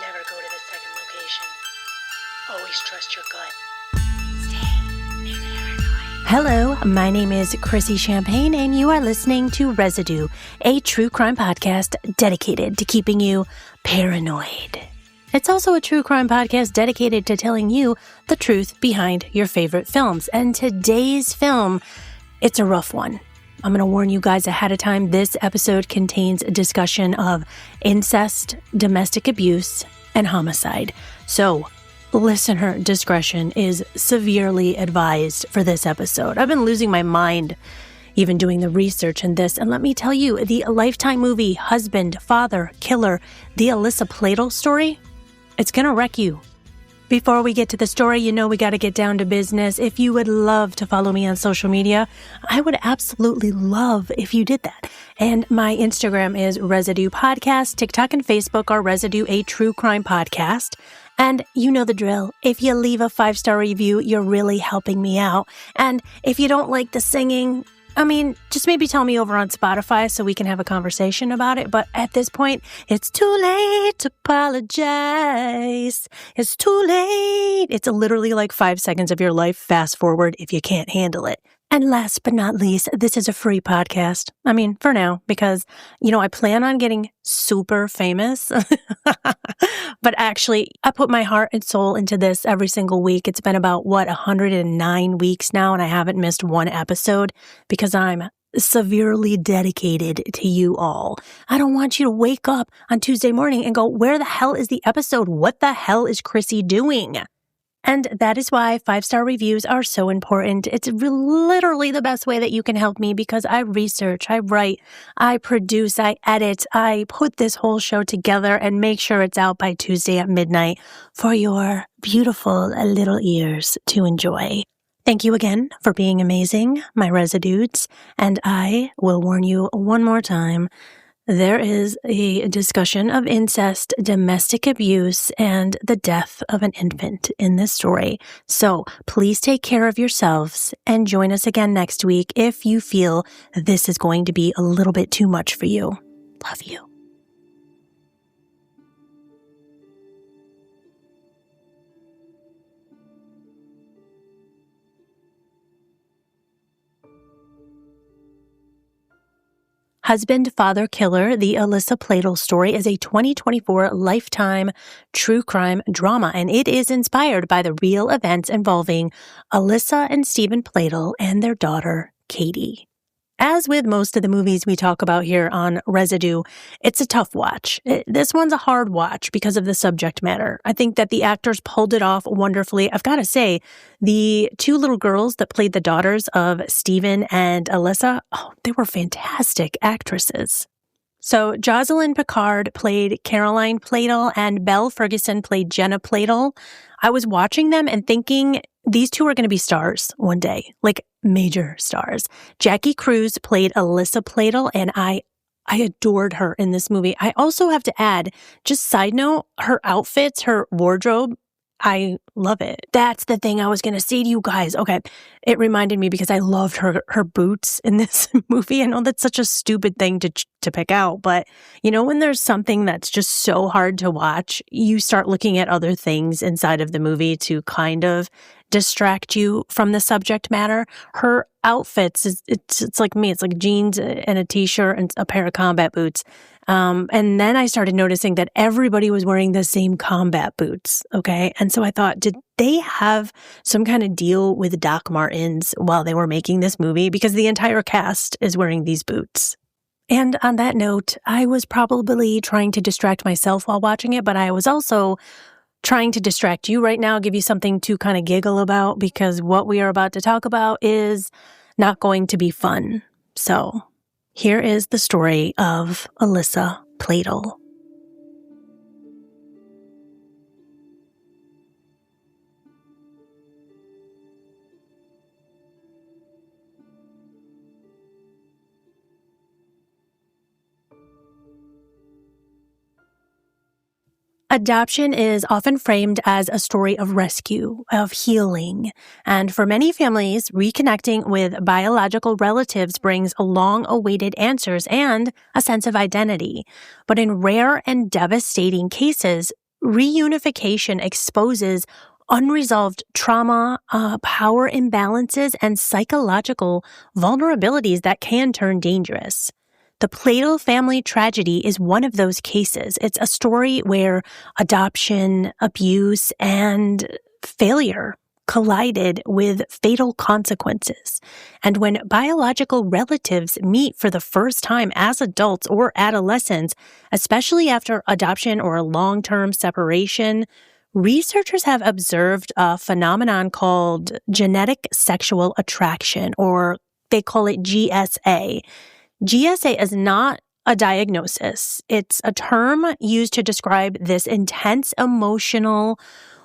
Never go to the second location. Always trust your gut. Hello, my name is Chrissy Champagne, and you are listening to Residue, a true crime podcast dedicated to keeping you paranoid. It's also a true crime podcast dedicated to telling you the truth behind your favorite films. And today's film, it's a rough one. I'm going to warn you guys ahead of time. This episode contains a discussion of incest, domestic abuse, and homicide. So, listener discretion is severely advised for this episode. I've been losing my mind even doing the research in this. And let me tell you, the Lifetime movie Husband, Father, Killer, the Alyssa Pladl Story, it's going to wreck you. Before we get to the story, you know we got to get down to business. If you would love to follow me on social media, I would absolutely love if you did that. And my Instagram is Residue Podcast. TikTok and Facebook are Residue, a true crime podcast. And you know the drill. If you leave a 5-star review, you're really helping me out. And if you don't like the singing, just maybe tell me over on Spotify so we can have a conversation about it. But at this point, it's too late to apologize. It's too late. It's literally like 5 seconds of your life. Fast forward if you can't handle it. And last but not least, this is a free podcast. For now, because, I plan on getting super famous. But actually, I put my heart and soul into this every single week. It's been about, 109 weeks now, and I haven't missed one episode because I'm severely dedicated to you all. I don't want you to wake up on Tuesday morning and go, where the hell is the episode? What the hell is Chrissy doing? And that is why 5-star reviews are so important. It's literally the best way that you can help me because I research, I write, I produce, I edit, I put this whole show together and make sure it's out by Tuesday at midnight for your beautiful little ears to enjoy. Thank you again for being amazing, my residues. And I will warn you one more time. There is a discussion of incest, domestic abuse, and the death of an infant in this story. So please take care of yourselves and join us again next week if you feel this is going to be a little bit too much for you. Love you. Husband, Father, Killer, the Alyssa Pladl Story is a 2024 Lifetime true crime drama, and it is inspired by the real events involving Alyssa and Stephen Pladl and their daughter, Katie. As with most of the movies we talk about here on Residue, it's a tough watch. This one's a hard watch because of the subject matter. I think that the actors pulled it off wonderfully. I've got to say, the 2 little girls that played the daughters of Stephen and Alyssa, they were fantastic actresses. So Jocelyn Picard played Caroline Pladl and Belle Ferguson played Jenna Pladl. I was watching them and thinking these 2 are going to be stars one day, like major stars. Jackie Cruz played Alyssa Pladl, and I adored her in this movie. I also have to add, just side note, her outfits, her wardrobe, I love it. That's the thing I was going to say to you guys. Okay, it reminded me because I loved her boots in this movie. I know that's such a stupid thing to pick out, but when there's something that's just so hard to watch, you start looking at other things inside of the movie to kind of distract you from the subject matter. Her outfits, it's like me. It's like jeans and a t-shirt and a pair of combat boots. And then I started noticing that everybody was wearing the same combat boots. Okay. And so I thought, did they have some kind of deal with Doc Martens while they were making this movie? Because the entire cast is wearing these boots. And on that note, I was probably trying to distract myself while watching it, but I was also trying to distract you right now, give you something to kind of giggle about, because what we are about to talk about is not going to be fun. So here is the story of Alyssa Pladl. Adoption is often framed as a story of rescue, of healing, and for many families, reconnecting with biological relatives brings long-awaited answers and a sense of identity. But in rare and devastating cases, reunification exposes unresolved trauma, power imbalances, and psychological vulnerabilities that can turn dangerous. The Pladl family tragedy is one of those cases. It's a story where adoption, abuse, and failure collided with fatal consequences. And when biological relatives meet for the first time as adults or adolescents, especially after adoption or a long-term separation, researchers have observed a phenomenon called genetic sexual attraction, or they call it GSA. GSA is not a diagnosis. It's a term used to describe this intense emotional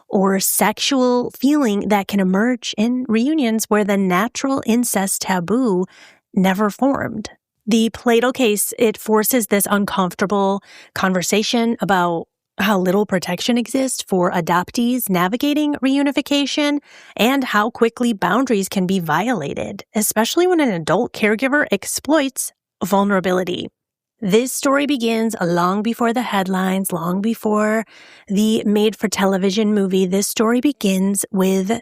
or sexual feeling that can emerge in reunions where the natural incest taboo never formed. The Pladl case, it forces this uncomfortable conversation about how little protection exists for adoptees navigating reunification and how quickly boundaries can be violated, especially when an adult caregiver exploits vulnerability. This story begins long before the headlines, long before the made-for-television movie. This story begins with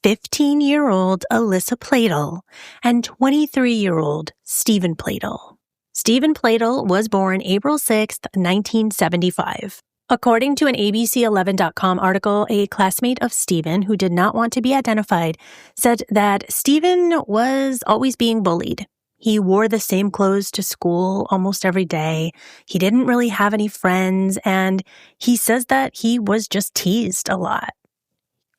15-year-old Alyssa Pladl and 23-year-old Stephen Pladl. Stephen Pladl was born April 6, 1975. According to an ABC11.com article, a classmate of Stephen, who did not want to be identified, said that Stephen was always being bullied. He wore the same clothes to school almost every day. He didn't really have any friends, and he says that he was just teased a lot.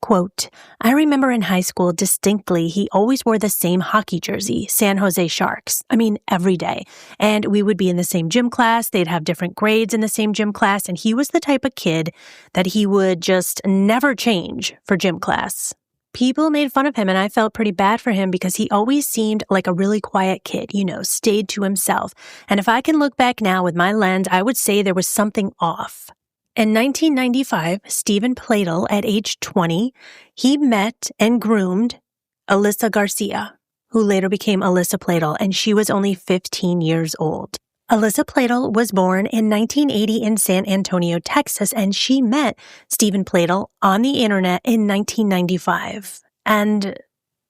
Quote, I remember in high school distinctly, he always wore the same hockey jersey, San Jose Sharks. Every day. And we would be in the same gym class. They'd have different grades in the same gym class. And he was the type of kid that he would just never change for gym class. People made fun of him, and I felt pretty bad for him because he always seemed like a really quiet kid, stayed to himself. And if I can look back now with my lens, I would say there was something off. In 1995, Stephen Pladl, at age 20, he met and groomed Alyssa Garcia, who later became Alyssa Pladl, and she was only 15 years old. Alyssa Pladl was born in 1980 in San Antonio, Texas, and she met Stephen Pladl on the internet in 1995. And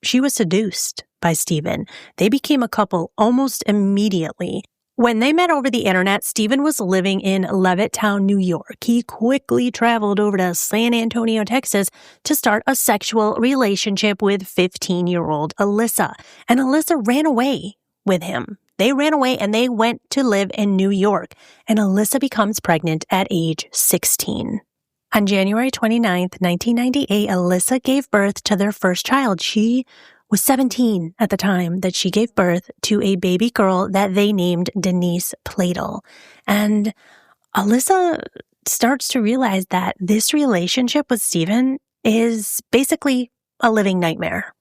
she was seduced by Stephen. They became a couple almost immediately. When they met over the internet, Stephen was living in Levittown, New York. He quickly traveled over to San Antonio, Texas to start a sexual relationship with 15-year-old Alyssa. And Alyssa ran away with him. They ran away and they went to live in New York. And Alyssa becomes pregnant at age 16. On January 29th, 1998, Alyssa gave birth to their first child. She was 17 at the time that she gave birth to a baby girl that they named Denise Pladl. And Alyssa starts to realize that this relationship with Stephen is basically a living nightmare.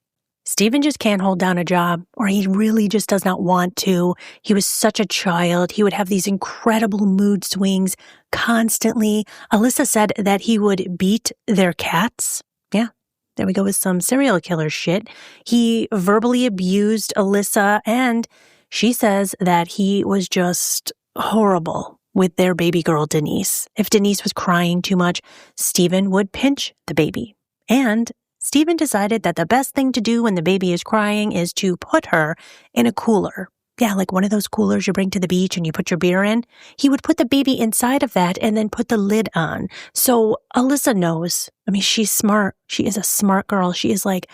Stephen just can't hold down a job, or he really just does not want to. He was such a child. He would have these incredible mood swings constantly. Alyssa said that he would beat their cats. Yeah, there we go with some serial killer shit. He verbally abused Alyssa, and she says that he was just horrible with their baby girl, Denise. If Denise was crying too much, Stephen would pinch the baby. And Stephen decided that the best thing to do when the baby is crying is to put her in a cooler. Yeah, like one of those coolers you bring to the beach and you put your beer in. He would put the baby inside of that and then put the lid on. So Alyssa knows. She's smart. She is a smart girl. She is like,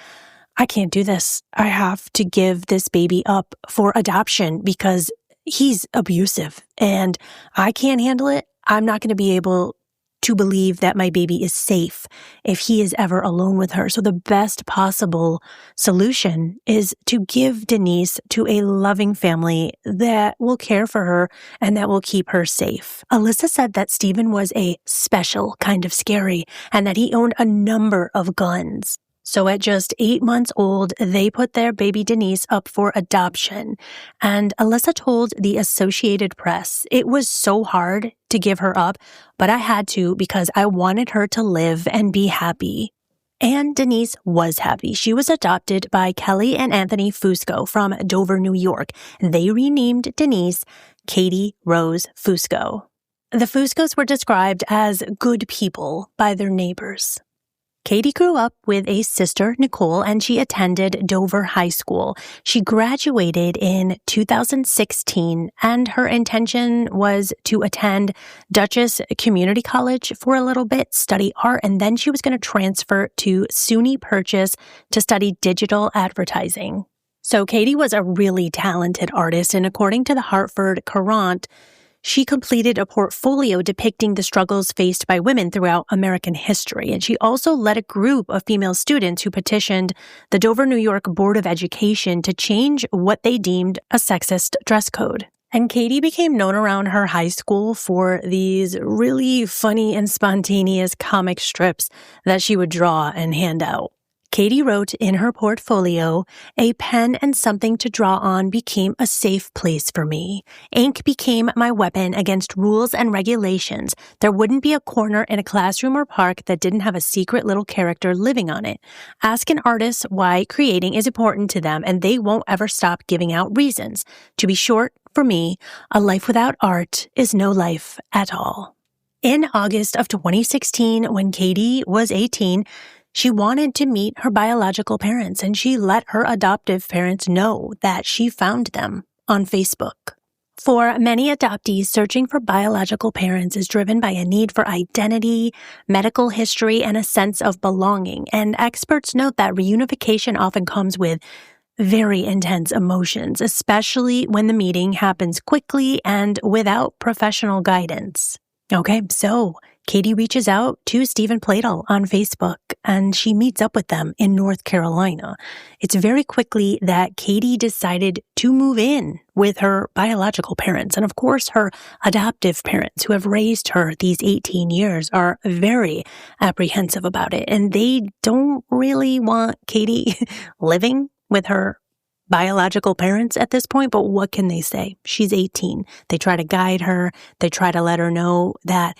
I can't do this. I have to give this baby up for adoption because he's abusive and I can't handle it. I'm not going to be able to believe that my baby is safe if he is ever alone with her. So the best possible solution is to give Denise to a loving family that will care for her and that will keep her safe. Alyssa said that Stephen was a special kind of scary and that he owned a number of guns. So at just 8 months old, they put their baby Denise up for adoption. And Alyssa told the Associated Press, it was so hard to give her up, but I had to because I wanted her to live and be happy. And Denise was happy. She was adopted by Kelly and Anthony Fusco from Dover, New York. They renamed Denise Katie Rose Fusco. The Fuscos were described as good people by their neighbors. Katie grew up with a sister, Nicole, and she attended Dover High School. She graduated in 2016, and her intention was to attend Dutchess Community College for a little bit, study art, and then she was going to transfer to SUNY Purchase to study digital advertising. So Katie was a really talented artist, and according to the Hartford Courant, she completed a portfolio depicting the struggles faced by women throughout American history, and she also led a group of female students who petitioned the Dover, New York Board of Education to change what they deemed a sexist dress code. And Katie became known around her high school for these really funny and spontaneous comic strips that she would draw and hand out. Katie wrote in her portfolio, "A pen and something to draw on became a safe place for me. Ink became my weapon against rules and regulations. There wouldn't be a corner in a classroom or park that didn't have a secret little character living on it. Ask an artist why creating is important to them, and they won't ever stop giving out reasons. To be short, for me, a life without art is no life at all." In August of 2016, when Katie was 18, she wanted to meet her biological parents, and she let her adoptive parents know that she found them on Facebook. For many adoptees, searching for biological parents is driven by a need for identity, medical history, and a sense of belonging. And experts note that reunification often comes with very intense emotions, especially when the meeting happens quickly and without professional guidance. Okay, so Katie reaches out to Stephen Pladl on Facebook, and she meets up with them in North Carolina. It's very quickly that Katie decided to move in with her biological parents. And of course, her adoptive parents who have raised her these 18 years are very apprehensive about it. And they don't really want Katie living with her biological parents at this point, but what can they say? She's 18. They try to guide her. They try to let her know that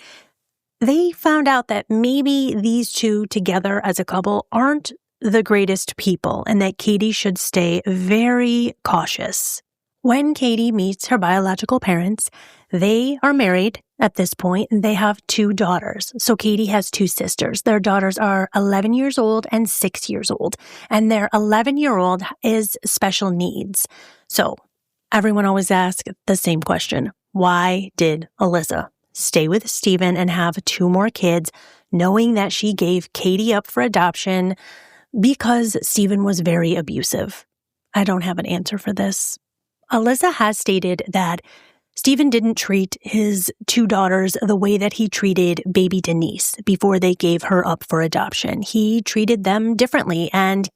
they found out that maybe these two together as a couple aren't the greatest people and that Katie should stay very cautious. When Katie meets her biological parents, they are married at this point and they have 2 daughters. So Katie has 2 sisters. Their daughters are 11 years old and 6 years old. And their 11-year-old is special needs. So everyone always asks the same question. Why did Alyssa stay with Stephen and have 2 more kids, knowing that she gave Katie up for adoption because Stephen was very abusive? I don't have an answer for this. Alyssa has stated that Stephen didn't treat his 2 daughters the way that he treated baby Denise before they gave her up for adoption. He treated them differently, and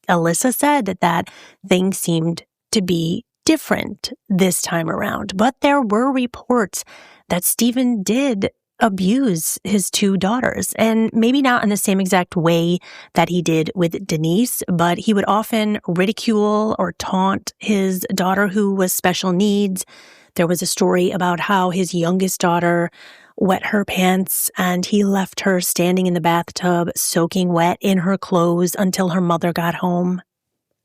Alyssa said that things seemed to be different this time around. But there were reports that Stephen did abuse his 2 daughters, and maybe not in the same exact way that he did with Denise, but he would often ridicule or taunt his daughter who was special needs. There was a story about how his youngest daughter wet her pants and he left her standing in the bathtub soaking wet in her clothes until her mother got home.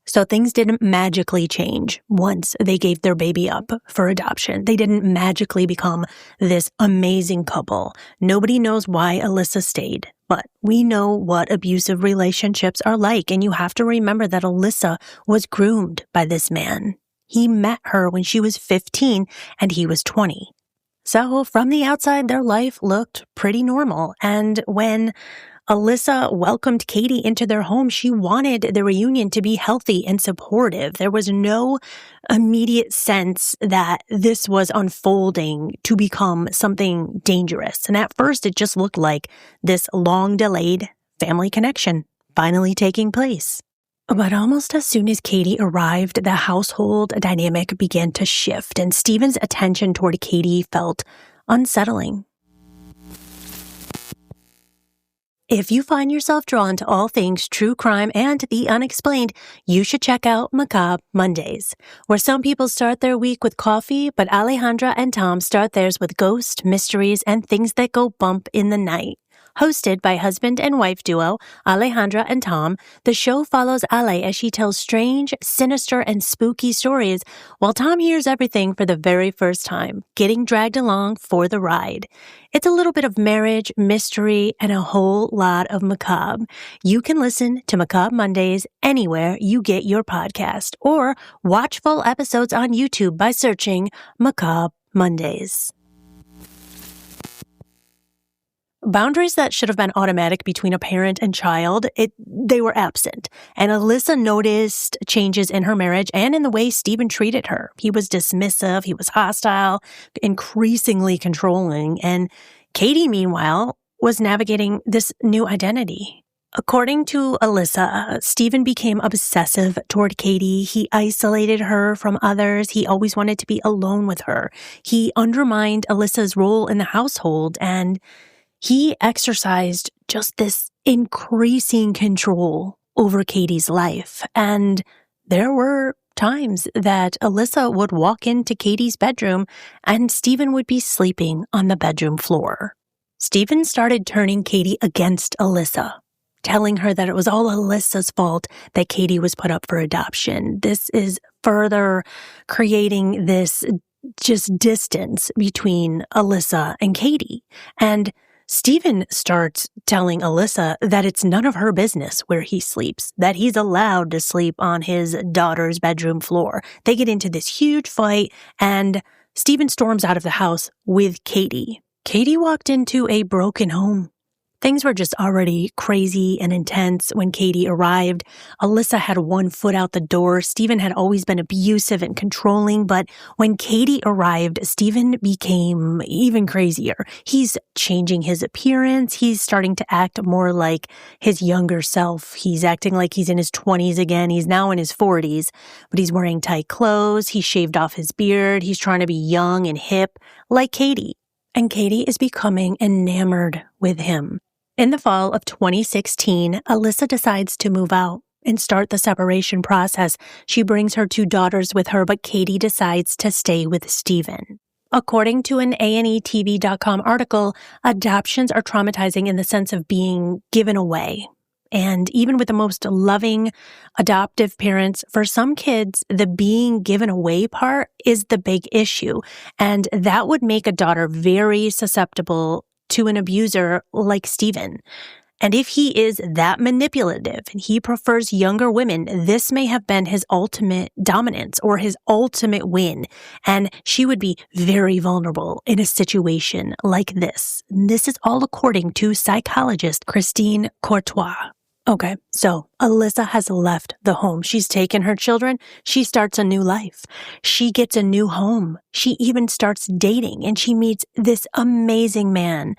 So things didn't magically change once they gave their baby up for adoption. They didn't magically become this amazing couple. Nobody knows why Alyssa stayed, but we know what abusive relationships are like. And you have to remember that Alyssa was groomed by this man. He met her when she was 15 and he was 20. So from the outside, their life looked pretty normal. And when Alyssa welcomed Katie into their home, she wanted the reunion to be healthy and supportive. There was no immediate sense that this was unfolding to become something dangerous. And at first, it just looked like this long-delayed family connection finally taking place. But almost as soon as Katie arrived, the household dynamic began to shift, and Stephen's attention toward Katie felt unsettling. If you find yourself drawn to all things true crime and the unexplained, you should check out Macabre Mondays, where some people start their week with coffee, but Alejandra and Tom start theirs with ghosts, mysteries, and things that go bump in the night. Hosted by husband and wife duo Alejandra and Tom, the show follows Ale as she tells strange, sinister, and spooky stories while Tom hears everything for the very first time, getting dragged along for the ride. It's a little bit of marriage, mystery, and a whole lot of macabre. You can listen to Macabre Mondays anywhere you get your podcast, or watch full episodes on YouTube by searching Macabre Mondays. Boundaries that should have been automatic between a parent and child, they were absent. And Alyssa noticed changes in her marriage and in the way Stephen treated her. He was dismissive, he was hostile, increasingly controlling. And Katie, meanwhile, was navigating this new identity. According to Alyssa, Stephen became obsessive toward Katie. He isolated her from others. He always wanted to be alone with her. He undermined Alyssa's role in the household, and he exercised just this increasing control over Katie's life. And there were times that Alyssa would walk into Katie's bedroom and Stephen would be sleeping on the bedroom floor. Stephen started turning Katie against Alyssa, telling her that it was all Alyssa's fault that Katie was put up for adoption. This is further creating this just distance between Alyssa and Katie. And Stephen starts telling Alyssa that it's none of her business where he sleeps, that he's allowed to sleep on his daughter's bedroom floor. They get into this huge fight, and Stephen storms out of the house with Katie. Katie walked into a broken home. Things were just already crazy and intense when Katie arrived. Alyssa had one foot out the door. Stephen had always been abusive and controlling, but when Katie arrived, Stephen became even crazier. He's changing his appearance. He's starting to act more like his younger self. He's acting like he's in his 20s again. He's now in his 40s, but he's wearing tight clothes. He shaved off his beard. He's trying to be young and hip like Katie. And Katie is becoming enamored with him. In the fall of 2016, Alyssa decides to move out and start the separation process. She brings her 2 daughters with her, but Katie decides to stay with Stephen. According to an ANETV.com article, adoptions are traumatizing in the sense of being given away. And even with the most loving adoptive parents, for some kids, the being given away part is the big issue. And that would make a daughter very susceptible to an abuser like Stephen. And if he is that manipulative and he prefers younger women, this may have been his ultimate dominance or his ultimate win. And she would be very vulnerable in a situation like this. And this is all according to psychologist Christine Courtois. Okay, so Alyssa has left the home. She's taken her children. She starts a new life. She gets a new home. She even starts dating, and she meets this amazing man.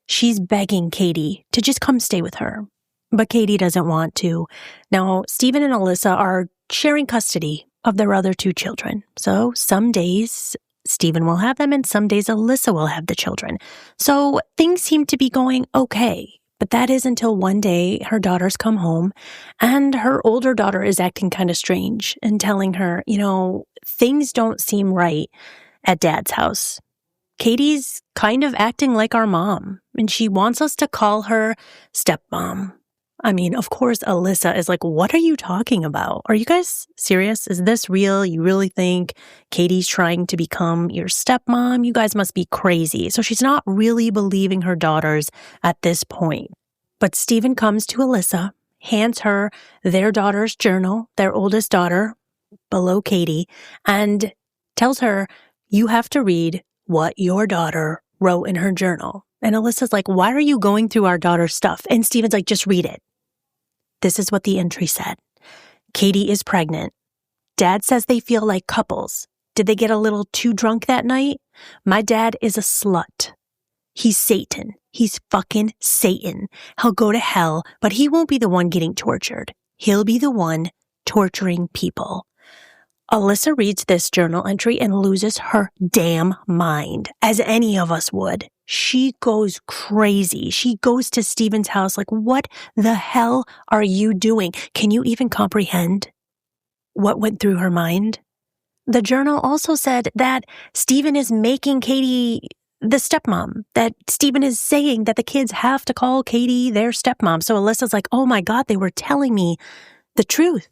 She's begging Katie to just come stay with her, but Katie doesn't want to. Now, Stephen and Alyssa are sharing custody of their other 2 children. So some days Stephen will have them, and some days Alyssa will have the children. So things seem to be going okay. But that is until one day her daughters come home and her older daughter is acting kind of strange and telling her, things don't seem right at Dad's house. Katie's kind of acting like our mom, and she wants us to call her stepmom. I mean, of course, Alyssa is like, what are you talking about? Are you guys serious? Is this real? You really think Katie's trying to become your stepmom? You guys must be crazy. So she's not really believing her daughters at this point. But Stephen comes to Alyssa, hands her their daughter's journal, their oldest daughter, below Katie, and tells her, you have to read what your daughter wrote in her journal. And Alyssa's like, why are you going through our daughter's stuff? And Stephen's like, just read it. This is what the entry said. Katie is pregnant. Dad says they feel like couples. Did they get a little too drunk that night? My dad is a slut. He's Satan. He's fucking Satan. He'll go to hell, but he won't be the one getting tortured. He'll be the one torturing people. Alyssa reads this journal entry and loses her damn mind, as any of us would. She goes crazy. She goes to Stephen's house like, what the hell are you doing? Can you even comprehend what went through her mind? The journal also said that Stephen is making Katie the stepmom, that Stephen is saying that the kids have to call Katie their stepmom. So Alyssa's like, oh my God, they were telling me the truth.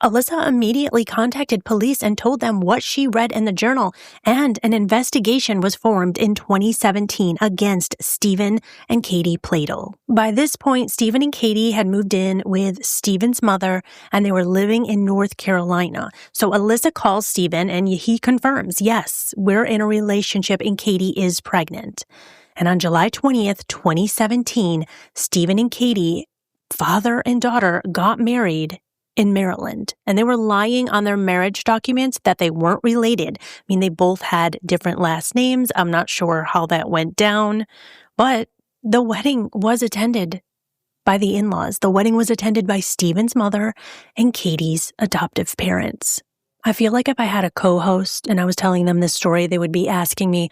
Alyssa immediately contacted police and told them what she read in the journal, and an investigation was formed in 2017 against Stephen and Katie Pladl. By this point, Stephen and Katie had moved in with Stephen's mother, and they were living in North Carolina. So Alyssa calls Stephen, and he confirms, yes, we're in a relationship and Katie is pregnant. And on July 20th, 2017, Stephen and Katie, father and daughter, got married in Maryland, and they were lying on their marriage documents that they weren't related. I mean, they both had different last names. I'm not sure how that went down, but the wedding was attended by the in-laws. The wedding was attended by Stephen's mother and Katie's adoptive parents. I feel like if I had a co-host and I was telling them this story, they would be asking me,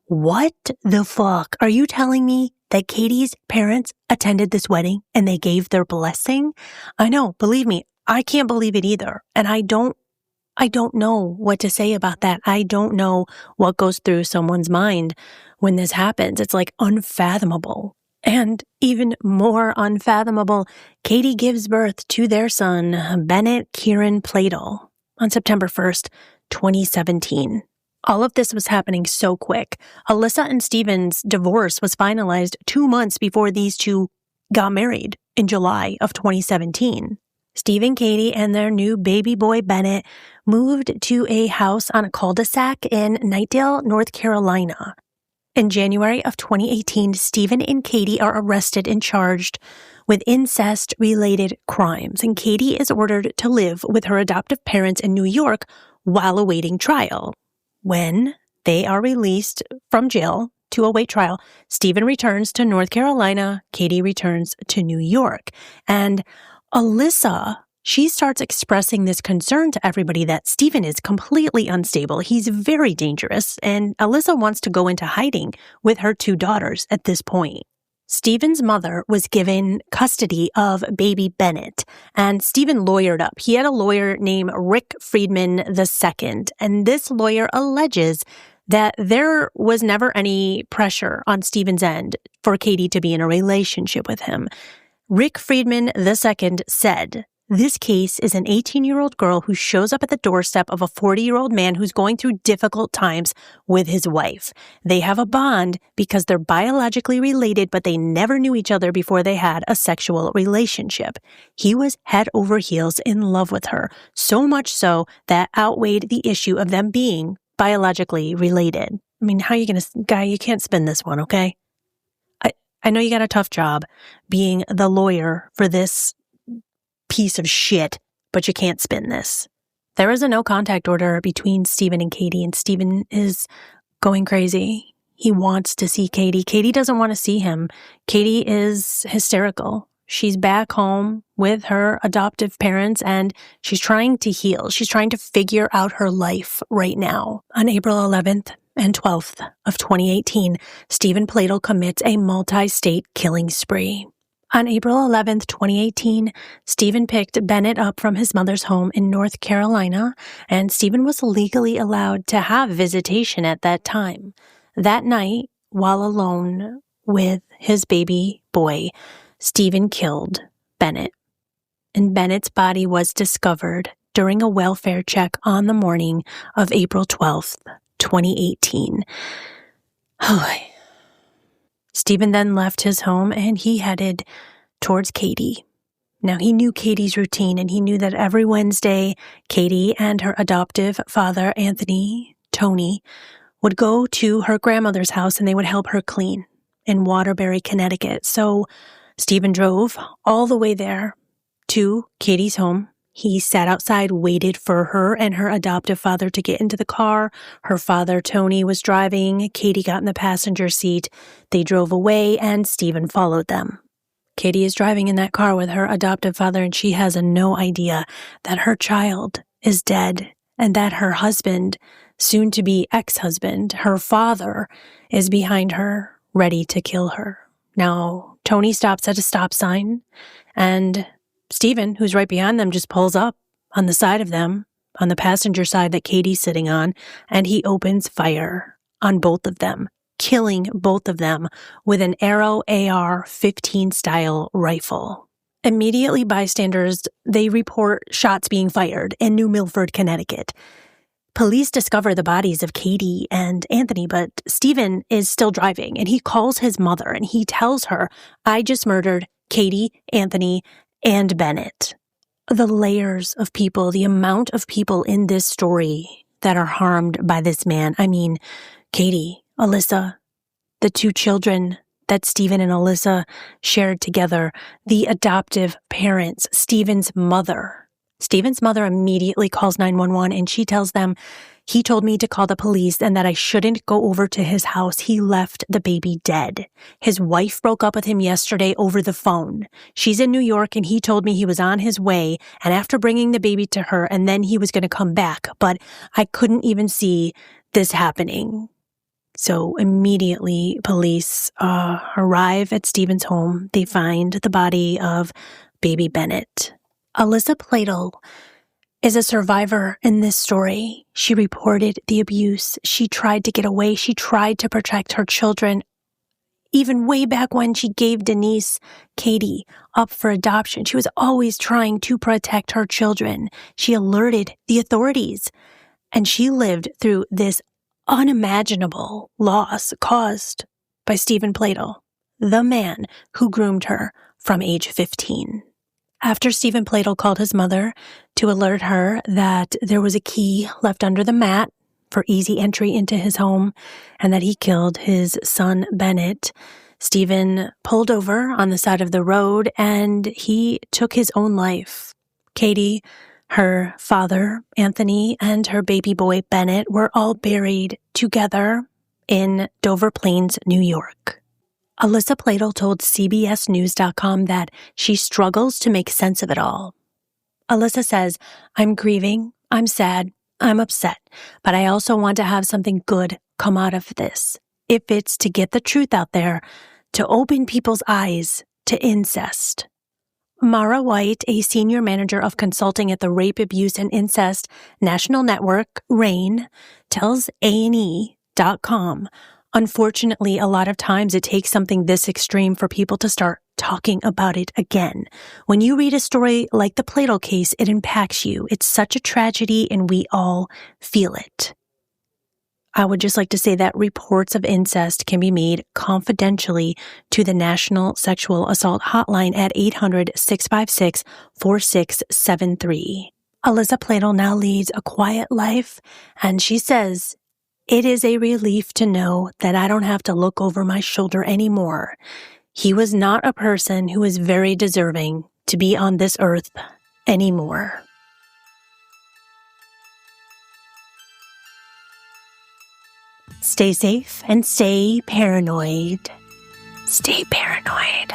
what the fuck? Are you telling me that Katie's parents attended this wedding and they gave their blessing? I know, believe me, I can't believe it either. And I don't know what to say about that. I don't know what goes through someone's mind when this happens. It's like unfathomable. And even more unfathomable, Katie gives birth to their son, Bennett Kieran Pladl, on September 1st, 2017. All of this was happening so quick. Alyssa and Stephen's divorce was finalized 2 months before these two got married in July of 2017. Stephen, Katie, and their new baby boy, Bennett, moved to a house on a cul-de-sac in Knightdale, North Carolina. In January of 2018, Stephen and Katie are arrested and charged with incest-related crimes, and Katie is ordered to live with her adoptive parents in New York while awaiting trial. When they are released from jail to await trial, Stephen returns to North Carolina, Katie returns to New York, and Alyssa, she starts expressing this concern to everybody that Stephen is completely unstable. He's very dangerous, and Alyssa wants to go into hiding with her 2 daughters at this point. Stephen's mother was given custody of baby Bennett, and Stephen lawyered up. He had a lawyer named Rick Friedman II, and this lawyer alleges that there was never any pressure on Stephen's end for Katie to be in a relationship with him. Rick Friedman II said, "This case is an 18-year-old girl who shows up at the doorstep of a 40-year-old man who's going through difficult times with his wife. They have a bond because they're biologically related, but they never knew each other before they had a sexual relationship. He was head over heels in love with her, so much so that outweighed the issue of them being biologically related." I mean, how are you going to, guy, you can't spin this one, okay? I know you got a tough job being the lawyer for this piece of shit, but you can't spin this. There is a no contact order between Stephen and Katie, and Stephen is going crazy. He wants to see Katie. Katie doesn't want to see him. Katie is hysterical. She's back home with her adoptive parents, and she's trying to heal. She's trying to figure out her life right now. On April 11th and 12th of 2018, Stephen Pladl commits a multi-state killing spree. On April 11th, 2018, Stephen picked Bennett up from his mother's home in North Carolina, and Stephen was legally allowed to have visitation at that time. That night, while alone with his baby boy, Stephen killed Bennett, and Bennett's body was discovered during a welfare check on the morning of April 12th, 2018. Stephen then left his home and he headed towards Katie. Now, he knew Katie's routine, and he knew that every Wednesday, Katie and her adoptive father, Anthony, Tony, would go to her grandmother's house and they would help her clean in Waterbury, Connecticut. So Stephen drove all the way there to Katie's home. He sat outside, waited for her and her adoptive father to get into the car. Her father, Tony, was driving. Katie got in the passenger seat. They drove away, and Stephen followed them. Katie is driving in that car with her adoptive father, and she has no idea that her child is dead and that her husband, soon-to-be ex-husband, her father, is behind her, ready to kill her. Now, Tony stops at a stop sign, and Stephen, who's right behind them, just pulls up on the side of them, on the passenger side that Katie's sitting on, and he opens fire on both of them, killing both of them with an Arrow AR-15 style rifle. Immediately, bystanders, they report shots being fired in New Milford, Connecticut. Police discover the bodies of Katie and Anthony, but Stephen is still driving, and he calls his mother, and he tells her, I just murdered Katie, Anthony, and Bennett. The layers of people, the amount of people in this story that are harmed by this man. I mean, Katie, Alyssa, the two children that Stephen and Alyssa shared together, the adoptive parents, Stephen's mother. Stephen's mother immediately calls 911 and she tells them, he told me to call the police and that I shouldn't go over to his house. He left the baby dead. His wife broke up with him yesterday over the phone. She's in New York and he told me he was on his way and after bringing the baby to her and then he was going to come back, but I couldn't even see this happening. So immediately police arrive at Stephen's home. They find the body of baby Bennett. Alyssa Pladl is a survivor in this story. She reported the abuse. She tried to get away. She tried to protect her children. Even way back when she gave Denise, Katie, up for adoption, she was always trying to protect her children. She alerted the authorities, and she lived through this unimaginable loss caused by Stephen Pladl, the man who groomed her from age 15. After Stephen Pladl called his mother to alert her that there was a key left under the mat for easy entry into his home and that he killed his son Bennett, Stephen pulled over on the side of the road and he took his own life. Katie, her father, Anthony, and her baby boy Bennett were all buried together in Dover Plains, New York. Alyssa Pladl told CBSNews.com that she struggles to make sense of it all. Alyssa says, I'm grieving, I'm sad, I'm upset, but I also want to have something good come out of this. If it's to get the truth out there, to open people's eyes to incest. Mara White, a senior manager of consulting at the Rape, Abuse, and Incest National Network, RAIN, tells A&E.com, unfortunately, a lot of times it takes something this extreme for people to start talking about it again. When you read a story like the Pladl case, it impacts you. It's such a tragedy and we all feel it. I would just like to say that reports of incest can be made confidentially to the National Sexual Assault Hotline at 800-656-4673. Alyssa Pladl now leads a quiet life, and she says, it is a relief to know that I don't have to look over my shoulder anymore. He was not a person who is very deserving to be on this earth anymore. Stay safe and stay paranoid. Stay paranoid.